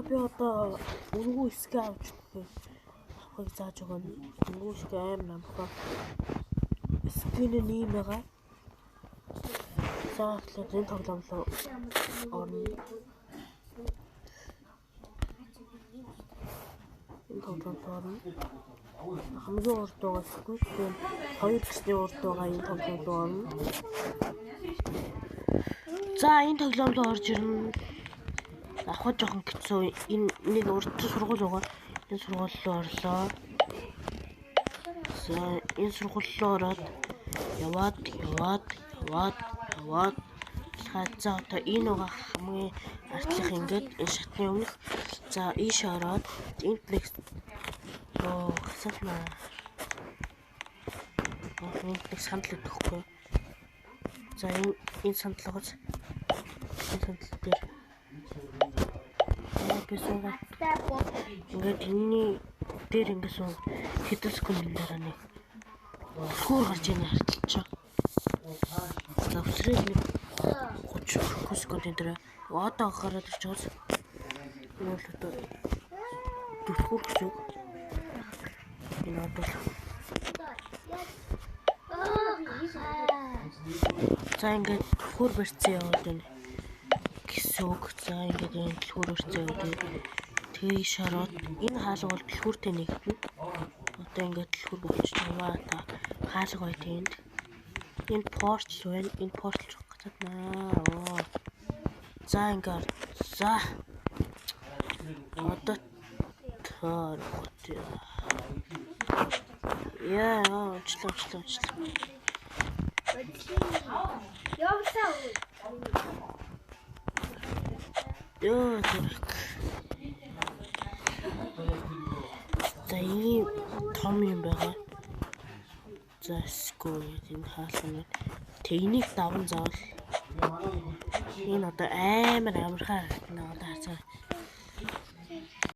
Би одоо өнгөө эсгээ авч авахыг зааж байгаа нь. Өнгөө эсгээ аим намхаа. Эсгээ нь ийм байгаа. За тэгэхээр энэ тоглоом руу орно. Энэ тоглоом руу орно. Хамгийн урд байгаа Squid-ийн 2 гэсний урд байгаа энэ тоглоом руу орно. За энэ тоглоом руу орж ирнэ. Ахад жоохон хэцүү. Энэ нэг урд сургууль байгаа. Энэ сургууль руу орлоо. За энэ сургууль руу ороод яваад за одоо энэ байгаа хамгийн артлах ингээд энэ шатны өмнөх. За ийш ороод энэ плекс гасална. Энэ плекс сандал өгөхгүй. За энэ сандлагаас энэ сандал дээр ингээд энэний дээр ингээд суу хэдэн секундын дараа нэг хөр гарч ийн харталчаа. За өсрээд нэг 30 секундын дараа одоо гараад ирж байгаас энэ бол одоо дөрвөр гэсэн. Энэ одоо за ингээд хөр барьцсан яваад байна гэсэн үг. За ингээд энэ хөр барьцсан яваад тэгээ шараад энэ хаалга бол дэлгүүртэй нэгдэнэ. Одоо ингээд дэлгүүр болчихноо та хаалга бай тэнд. Энэ портл байна. Энэ портл руу гацааднаа. За ингээд за одоо таар яа очлоо. Ёо зэрэг. За ийм том юм байгаа. За скол энэ хаалганы техник даван заавал энэ одоо амар амархан харагдана. Одоо хацаа